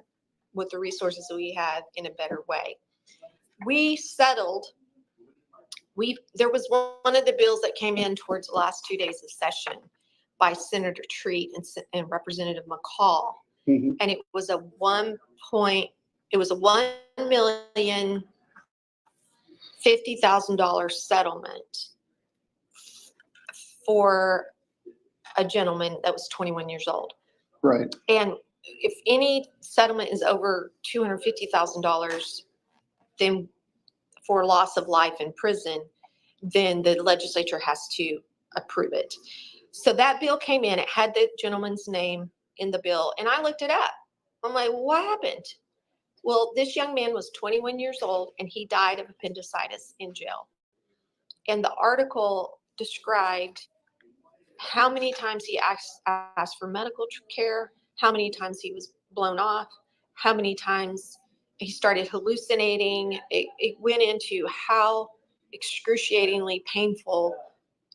with the resources that we had in a better way. We settled, there was one of the bills that came in towards the last 2 days of session by Senator Treat and Representative McCall. And it was a $1,050,000 settlement for a gentleman that was 21 years old.
Right.
And if any settlement is over $250,000, then for loss of life in prison, then the legislature has to approve it. So that bill came in, it had the gentleman's name in the bill, and I looked it up. I'm like, what happened? Well, this young man was 21 years old and he died of appendicitis in jail. And the article described how many times he asked for medical care, how many times he was blown off, how many times he started hallucinating. It went into how excruciatingly painful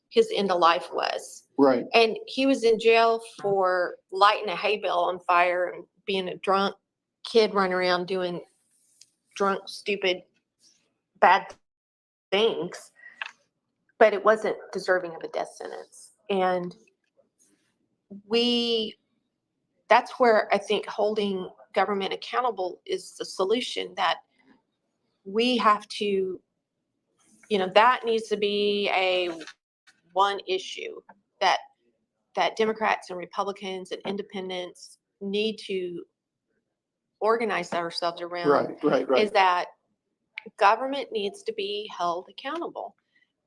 his end of life was.
Right.
And he was in jail for lighting a hay bale on fire and being a drunk kid running around doing drunk, stupid, bad things. But it wasn't deserving of a death sentence. And that's where I think holding government accountable is the solution, that we have to, that needs to be one issue that Democrats and Republicans and independents need to organize ourselves around.
Right.
Is that government needs to be held accountable.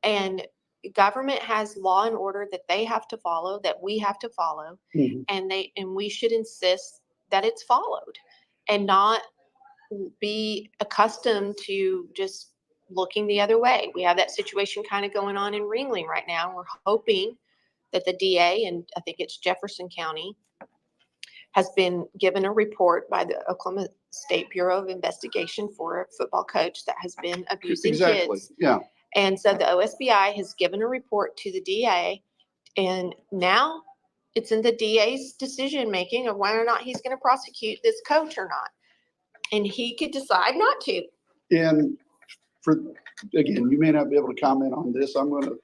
And government has law and order that they have to follow, that we have to follow, and we should insist that it's followed and not be accustomed to just looking the other way. We have that situation kind of going on in Ringling right now. We're hoping that the DA, and I think it's Jefferson County, has been given a report by the Oklahoma State Bureau of Investigation for a football coach that has been abusing kids.
Yeah.
And so the OSBI has given a report to the DA, and now it's in the DA's decision making of whether or not he's going to prosecute this coach or not. And he could decide not to.
And again, you may not be able to comment on this. I'm going to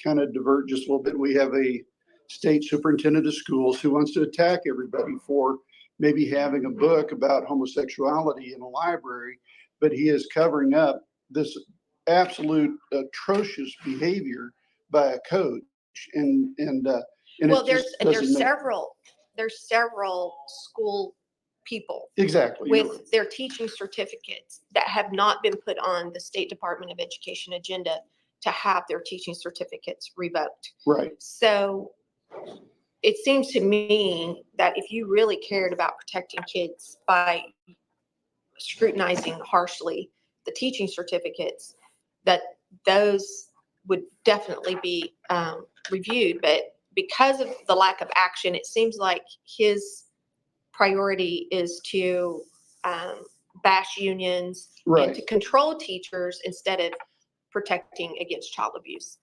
kind of divert just a little bit. We have a state superintendent of schools who wants to attack everybody for maybe having a book about homosexuality in a library, but he is covering up this absolute atrocious behavior by a coach, and
Well,
it just
there's
doesn't make,
several school people
exactly. You're
with their teaching certificates that have not been put on the State Department of Education agenda to have their teaching certificates revoked.
right.
So it seems to me that if you really cared about protecting kids by scrutinizing harshly the teaching certificates, that those would definitely be reviewed. But because of the lack of action, it seems like his priority is to bash unions and
Right.
to control teachers instead of protecting against child abuse.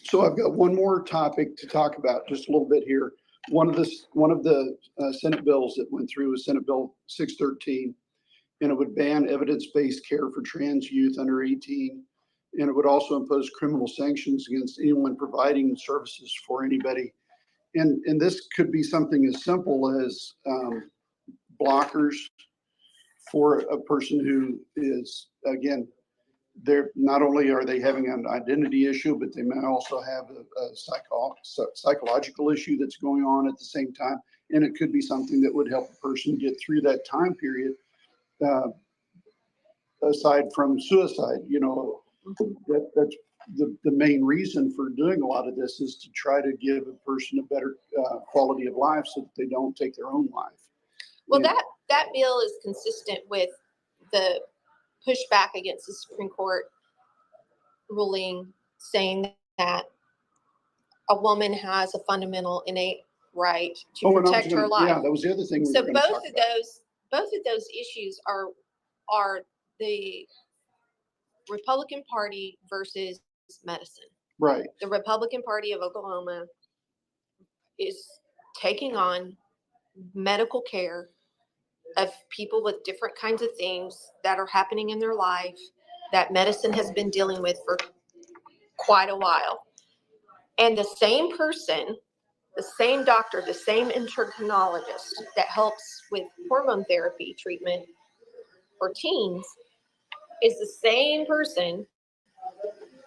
So I've got one more topic to talk about, just a little bit here. One of the Senate bills that went through is Senate Bill 613, and it would ban evidence-based care for trans youth under 18, and it would also impose criminal sanctions against anyone providing services for anybody. And this could be something as simple as blockers for a person who is, again, they're not only are they having an identity issue, but they may also have a psychological issue that's going on at the same time. And it could be something that would help the person get through that time period, aside from suicide. You know, that's the main reason for doing a lot of this, is to try to give a person a better quality of life so that they don't take their own life.
Well, that bill is consistent with the pushback against the Supreme Court ruling saying that a woman has a fundamental innate right to protect her life.
Yeah, that was the other thing.
So both of those issues are the Republican Party versus medicine.
Right.
The Republican Party of Oklahoma is taking on medical care of people with different kinds of things that are happening in their life that medicine has been dealing with for quite a while. And the same person, the same doctor, the same endocrinologist that helps with hormone therapy treatment for teens is the same person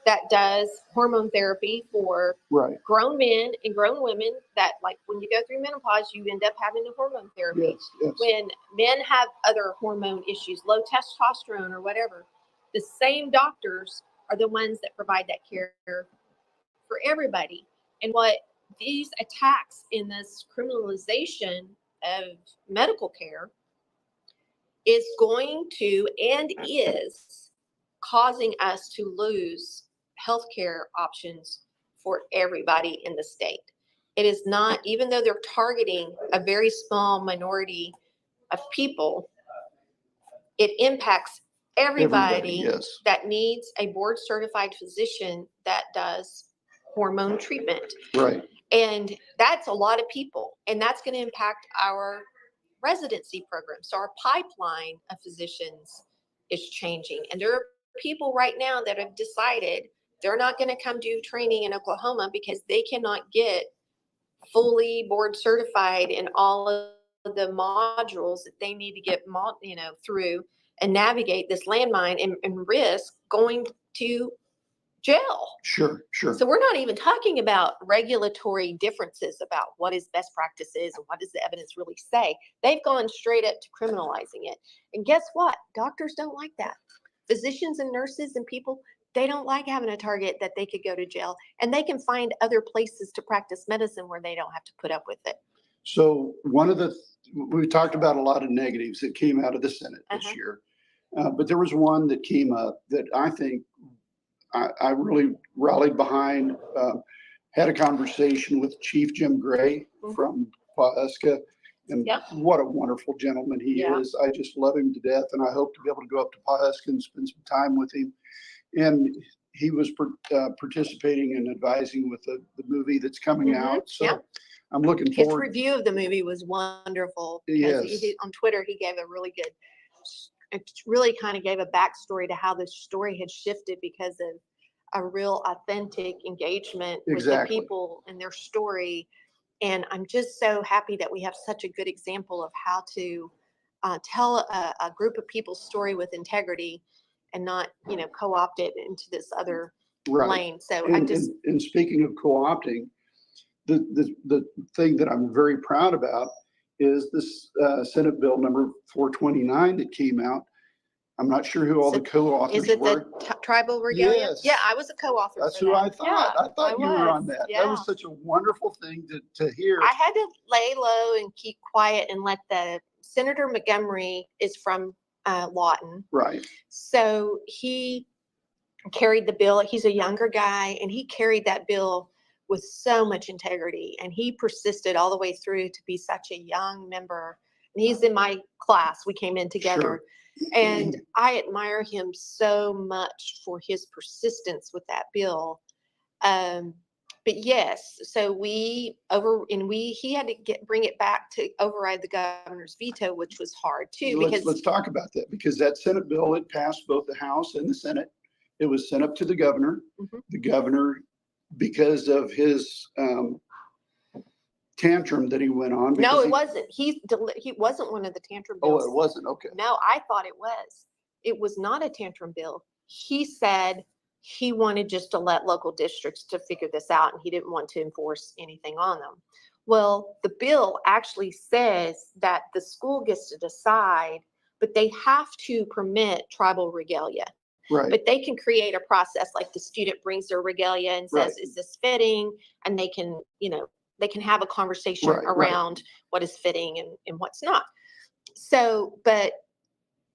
that does hormone therapy for
Right.
grown men and grown women that, like, when you go through menopause, you end up having the hormone therapy.
Yes, yes.
When men have other hormone issues, low testosterone or whatever, the same doctors are the ones that provide that care for everybody. And what these attacks in this criminalization of medical care is going to and is causing us to lose healthcare options for everybody in the state. It is not, even though they're targeting a very small minority of people, it impacts everybody
Yes.
that needs a board certified physician that does hormone treatment.
Right.
And that's a lot of people, and that's going to impact our residency program. So our pipeline of physicians is changing, and there are people right now that have decided they're not going to come do training in Oklahoma because they cannot get fully board certified in all of the modules that they need to get, through and navigate this landmine and risk going to jail.
Sure.
So we're not even talking about regulatory differences about what is best practices and what does the evidence really say. They've gone straight up to criminalizing it. And guess what? Doctors don't like that. Physicians and nurses and people, they don't like having a target that they could go to jail, and they can find other places to practice medicine where they don't have to put up with it.
So we talked about a lot of negatives that came out of the Senate this year, but there was one that came up that I think I really rallied behind. Had a conversation with Chief Jim Gray from Pawhuska, and what a wonderful gentleman he is. I just love him to death, and I hope to be able to go up to Pawhuska and spend some time with him. And he was participating and advising with the movie that's coming out. So I'm looking forward.
His review of the movie was wonderful.
Yes.
On Twitter, he gave a really good, it really kind of gave a backstory to how this story had shifted because of a real authentic engagement with the people and their story. And I'm just so happy that we have such a good example of how to tell a group of people's story with integrity and not, co-opt it into this other
Right.
lane. So
And speaking of co-opting, the thing that I'm very proud about is this Senate Bill number 429 that came out. I'm not sure who all the co-authors
is it
were.
the tribal regalia?
Yes.
Yeah, I was a co-author.
That's
for
who
that.
I thought.
Yeah,
I thought you were on that.
Yeah.
That was such a wonderful thing to hear.
I had to lay low and keep quiet and let Senator Montgomery is from Lawton.
Right.
So he carried the bill. He's a younger guy, and he carried that bill with so much integrity, and he persisted all the way through to be such a young member. And he's in my class. We came in together.
Sure.
And I admire him so much for his persistence with that bill. But yes, so he had to bring it back to override the governor's veto, which was hard too.
Let's talk about that, because that Senate bill, it passed both the House and the Senate. It was sent up to the governor.
Mhm.
The governor, because of his tantrum that he went on.
No, it wasn't. He wasn't one of the tantrum
Oh,
bills.
it wasn't. Okay.
No, I thought it was. It was not a tantrum bill. He said he wanted just to let local districts to figure this out, and he didn't want to enforce anything on them. Well, the bill actually says that the school gets to decide, but they have to permit tribal regalia.
Right.
But they can create a process, like the student brings their regalia and says,
Right.
is this fitting? And they can, they can have a conversation
Right, right.
around what is fitting and what's not. So, but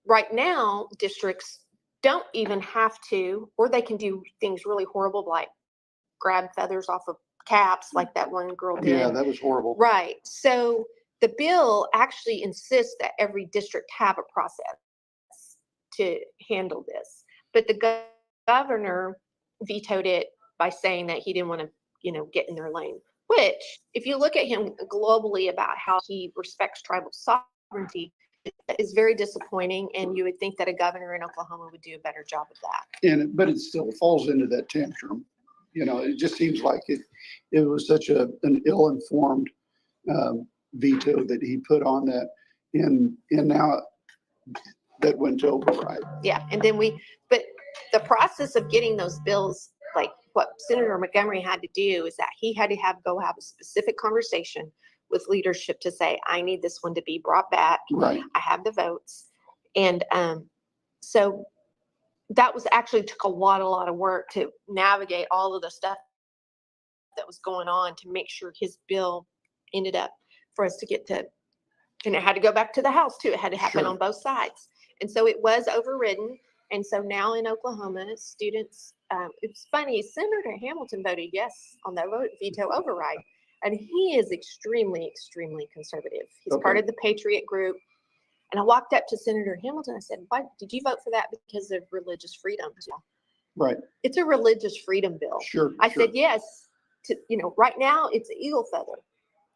right now, districts don't even have to, or they can do things really horrible, like grab feathers off of caps, like that one girl did.
Yeah, that was horrible.
Right. So the bill actually insists that every district have a process to handle this. But the governor vetoed it by saying that he didn't want to, get in their lane, which if you look at him globally about how he respects tribal sovereignty, is very disappointing. And you would think that a governor in Oklahoma would do a better job of that.
But it still falls into that tantrum. It just seems like it was such an ill-informed veto that he put on that. And now that went to override.
Yeah. And then but the process of getting those bills, like what Senator Montgomery had to do is that he had to go have a specific conversation with leadership to say, I need this one to be brought back.
Right.
I have the votes. And so that was actually took a lot of work to navigate all of the stuff that was going on to make sure his bill ended up for us to get to, and it had to go back to the House too. It had to happen
Sure.
on both sides. And so it was overridden. And so now in Oklahoma, students, it's funny, Senator Hamilton voted yes on the veto override. And he is extremely, extremely conservative. He's part of the Patriot group. And I walked up to Senator Hamilton. I said, why did you vote for that? Because of religious freedom.
Right.
It's a religious freedom bill.
Sure.
I said, yes, right now it's an eagle feather,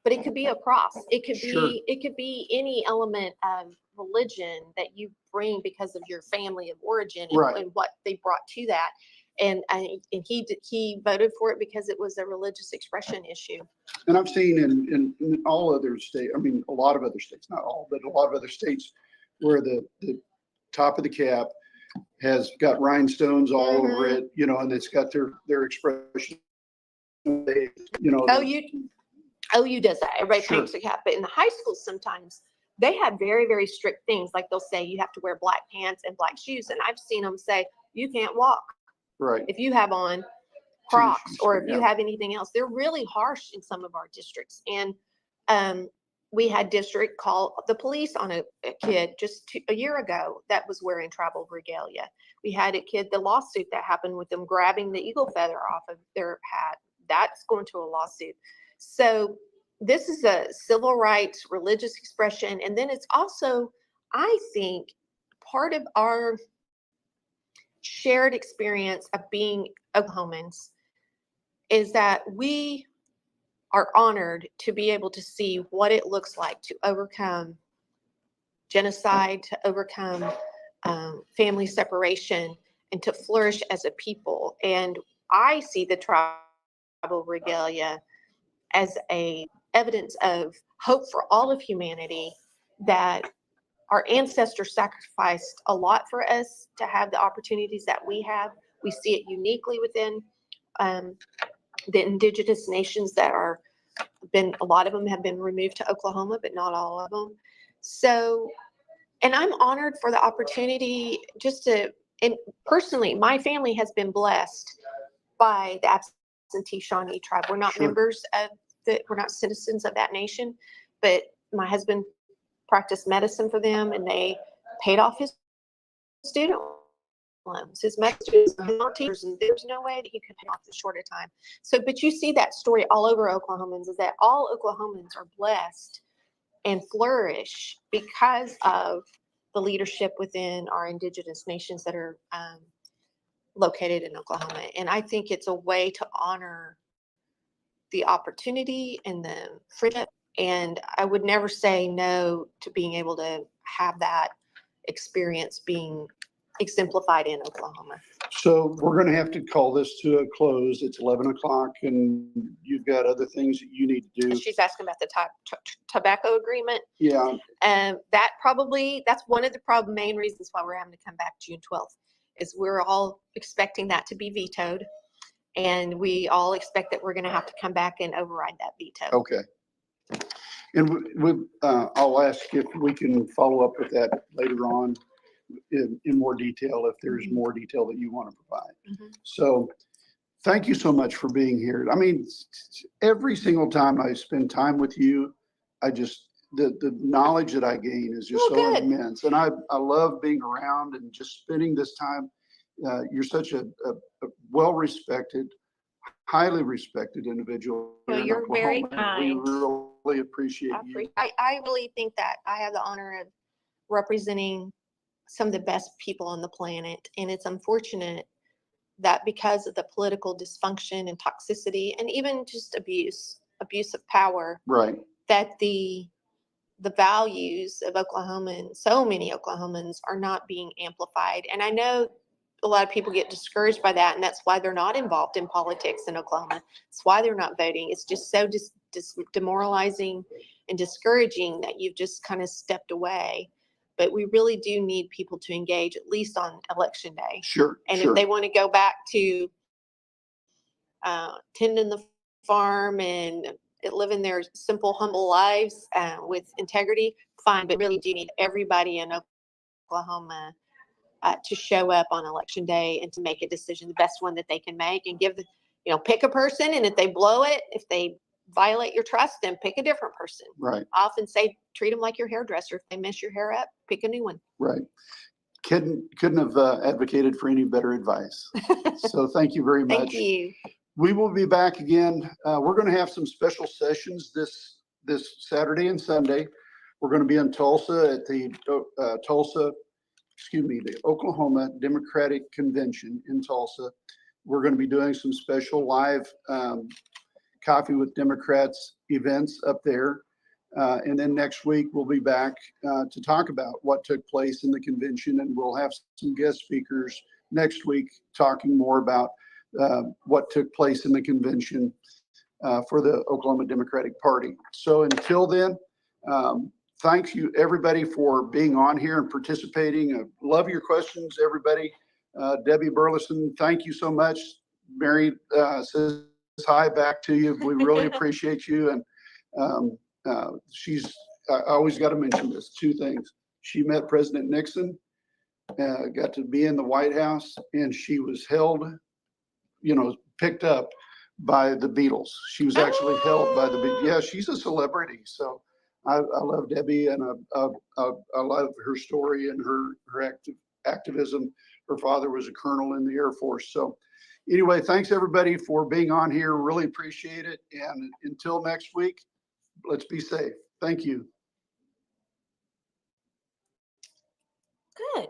but it could be a cross. It could be any element of religion that you bring because of your family of origin and what they brought to that. And he voted for it because it was a religious expression issue.
And I've seen in all other states, a lot of other states, not all, but a lot of other states where the top of the cap has got rhinestones all over it, and it's got their expression.
OU does that. Everybody paints a cap. But in the high schools, sometimes they have very, very strict things. Like they'll say you have to wear black pants and black shoes. And I've seen them say you can't walk.
Right.
If you have on Crocs or if you have anything else. They're really harsh in some of our districts. And we had district call the police on a kid just a year ago that was wearing tribal regalia. We had a kid, the lawsuit that happened with them grabbing the eagle feather off of their hat. That's going to a lawsuit. So this is a civil rights, religious expression. And then it's also, I think, part of our shared experience of being Oklahomans is that we are honored to be able to see what it looks like to overcome genocide, to overcome family separation, and to flourish as a people. And I see the tribal regalia as a evidence of hope for all of humanity, that our ancestors sacrificed a lot for us to have the opportunities that we have. We see it uniquely within the indigenous nations that are a lot of them have been removed to Oklahoma, but not all of them. So, and I'm honored for the opportunity and personally, my family has been blessed by the absentee Shawnee tribe. We're not
Sure.
members of we're not citizens of that nation, but my husband practiced medicine for them and they paid off his student loans, his teachers, and there's no way that he could pay off in a shorter time. So, but you see that story all over Oklahomans, is that all Oklahomans are blessed and flourish because of the leadership within our indigenous nations that are located in Oklahoma. And I think it's a way to honor the opportunity and the friendship. And I would never say no to being able to have that experience being exemplified in Oklahoma.
So we're going to have to call this to a close. It's 11 o'clock and you've got other things that you need to do.
She's asking about the tobacco agreement.
Yeah.
And that's one of the main reasons why we're having to come back June 12th, is we're all expecting that to be vetoed. And we all expect that we're going to have to come back and override that veto.
Okay. And I'll ask if we can follow up with that later on in more detail, if there's more detail that you want to provide. So thank you so much for being here. I mean, every single time I spend time with you, the knowledge that I gain is just so immense. And I love being around and just spending this time. You're such a well-respected, highly respected individual.
Well, you're very kind.
We really appreciate you.
I really think that I have the honor of representing some of the best people on the planet. And it's unfortunate that because of the political dysfunction and toxicity and even just abuse of power,
right,
that the values of Oklahomans, so many Oklahomans, are not being amplified. And I know a lot of people get discouraged by that, and that's why they're not involved in politics in Oklahoma. It's why they're not voting. It's just so demoralizing and discouraging that you've just kind of stepped away. But we really do need people to engage, at least on election day.
Sure.
And
sure.
if they want to go back to tending the farm and living their simple, humble lives with integrity, fine. But really do need everybody in Oklahoma to show up on election day and to make a decision, the best one that they can make, and pick a person. And if they blow it, if they violate your trust, then pick a different person.
Right.
I often say, treat them like your hairdresser. If they mess your hair up, pick a new one.
Right. Couldn't have advocated for any better advice. So thank you very much.
Thank you.
We will be back again. We're going to have some special sessions this Saturday and Sunday. We're going to be in Tulsa at the the Oklahoma Democratic Convention in Tulsa. We're going to be doing some special live Coffee with Democrats events up there. And then next week, we'll be back to talk about what took place in the convention. And we'll have some guest speakers next week talking more about what took place in the convention for the Oklahoma Democratic Party. So until then, thank you everybody for being on here and participating. Love your questions, everybody. Debbie Burleson, thank you so much. Mary says hi back to you. We really appreciate you. And I always got to mention this, two things. She met President Nixon, got to be in the White House, and she was held, picked up by the Beatles. She was actually held by the Beatles. Yeah, she's a celebrity. So I love Debbie, and I love her story and her activism. Her father was a colonel in the Air Force. So anyway, thanks everybody for being on here. Really appreciate it. And until next week, let's be safe. Thank you.
Good.